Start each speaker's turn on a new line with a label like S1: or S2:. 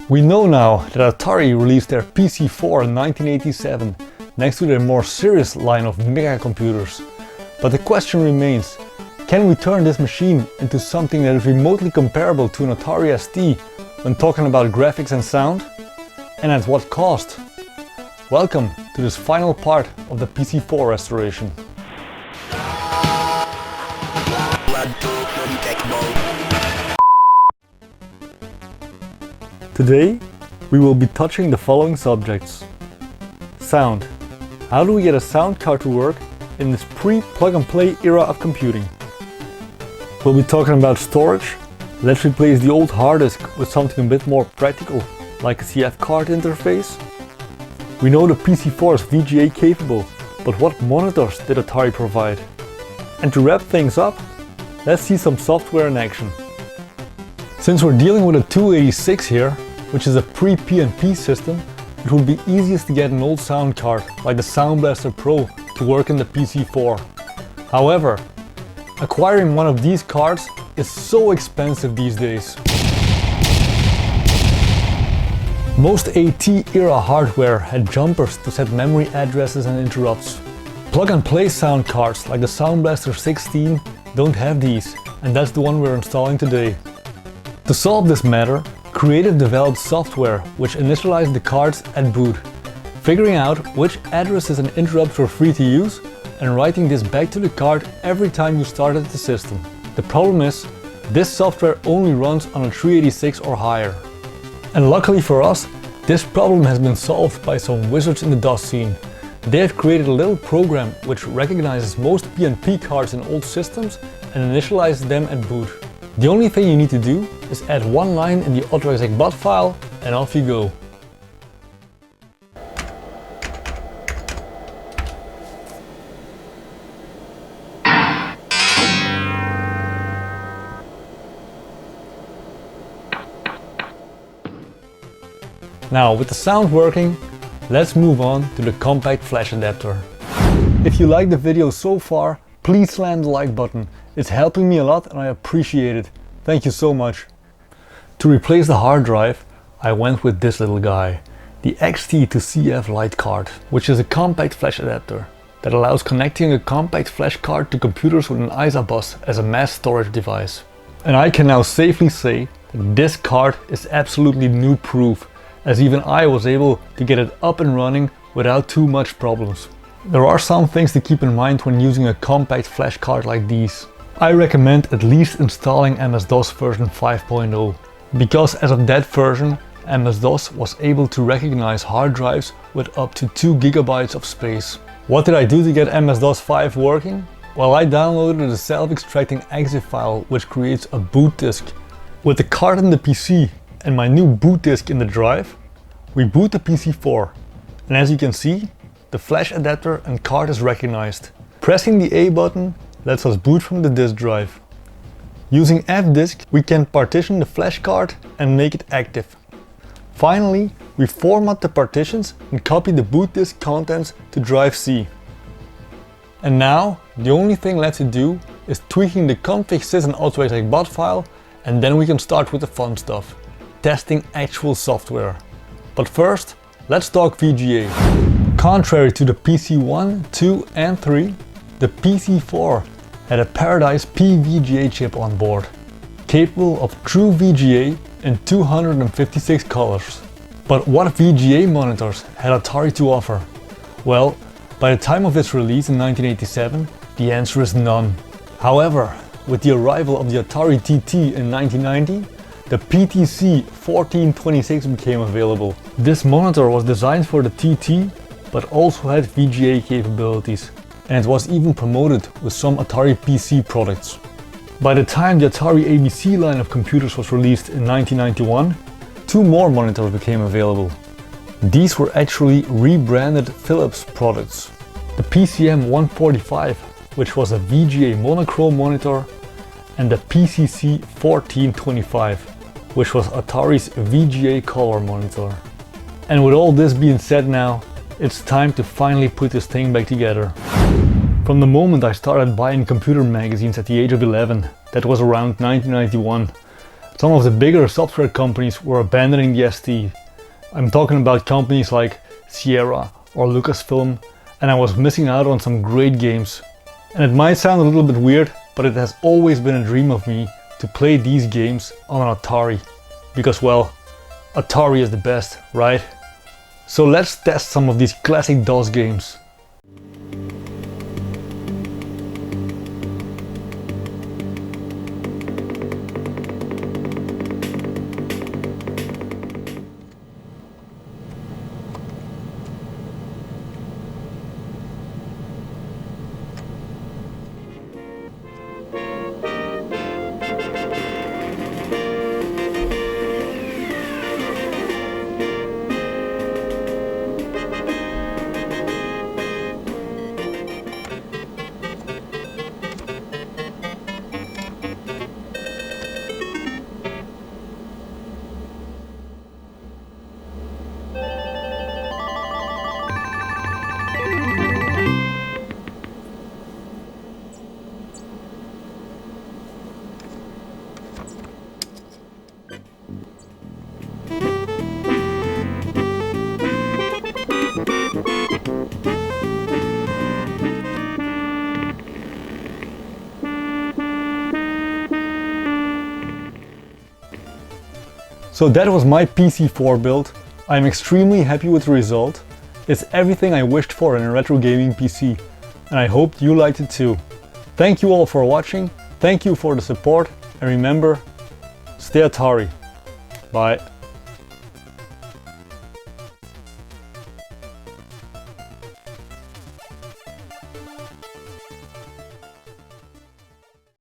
S1: We know now that Atari released their PC4 in 1987 next to their more serious line of mega computers. But the question remains, can we turn this machine into something that is remotely comparable to an Atari ST when talking about graphics and sound? And at what cost? Welcome to this final part of the PC4 restoration. Today we will be touching the following subjects. Sound. How do we get a sound card to work in this pre-plug-and-play era of computing? We'll be talking about storage. Let's replace the old hard disk with something a bit more practical, like a CF card interface. We know the PC4 is VGA capable, but what monitors did Atari provide? And to wrap things up, let's see some software in action. Since we're dealing with a 286 here, which is a pre-pnp system, it would be easiest to get an old sound card like the Sound Blaster Pro to work in the PC4. However, acquiring one of these cards is so expensive these days. Most AT-era hardware had jumpers to set memory addresses and interrupts. Plug-and-play sound cards like the Sound Blaster 16 don't have these, and that's the one we're installing today. To solve this matter, Creative developed software which initialized the cards at boot, figuring out which addresses and interrupts were free to use and writing this back to the card every time you started the system. The problem is, this software only runs on a 386 or higher. And luckily for us, this problem has been solved by some wizards in the DOS scene. They have created a little program which recognizes most PNP cards in old systems and initializes them at boot. The only thing you need to do is add one line in the AutoExec.bat file and off you go. Now with the sound working, let's move on to the compact flash adapter. If you liked the video so far, please slam the like button. It's helping me a lot and I appreciate it. Thank you so much. To replace the hard drive, I went with this little guy, the XTCF Lite card, which is a compact flash adapter that allows connecting a compact flash card to computers with an ISA bus as a mass storage device. And I can now safely say that this card is absolutely noob proof, as even I was able to get it up and running without too much problems. There are some things to keep in mind when using a compact flash card like these. I recommend at least installing MS-DOS version 5.0, because as of that version, MS-DOS was able to recognize hard drives with up to 2 GB of space. What did I do to get MS-DOS 5 working? Well, I downloaded a self-extracting EXE file which creates a boot disk. With the card in the PC and my new boot disk in the drive, we boot the PC4. And as you can see, the flash adapter and card is recognized. Pressing the A button lets us boot from the disk drive. Using F-disk, we can partition the flash card and make it active. Finally, we format the partitions and copy the boot disk contents to drive C. And now, the only thing left to do is tweaking the config sys and AutoExec.bat file, and then we can start with the fun stuff, testing actual software. But first, let's talk VGA. Contrary to the PC1, 2 and 3, the PC4 had a Paradise P VGA chip on board, capable of true VGA in 256 colors. But what VGA monitors had Atari to offer? Well, by the time of its release in 1987, the answer is none. However, with the arrival of the Atari TT in 1990, the PTC 1426 became available. This monitor was designed for the TT, but also had VGA capabilities, and it was even promoted with some Atari PC products. By the time the Atari ABC line of computers was released in 1991, 2 more monitors became available. These were actually rebranded Philips products. The PCM 145, which was a VGA monochrome monitor, and the PCC 1425, which was Atari's VGA color monitor. And with all this being said now, it's time to finally put this thing back together. From the moment I started buying computer magazines at the age of 11, that was around 1991, Some of the bigger software companies were abandoning the ST. I'm talking about companies like Sierra or Lucasfilm, and I was missing out on some great games. And it might sound a little bit weird, but it has always been a dream of me to play these games on an Atari. Because, well, Atari is the best, right? So let's test some of these classic DOS games. So that was my PC4 build. I'm extremely happy with the result. It's everything I wished for in a retro gaming PC, and I hope you liked it too. Thank you all for watching, thank you for the support, and remember, stay Atari. Bye.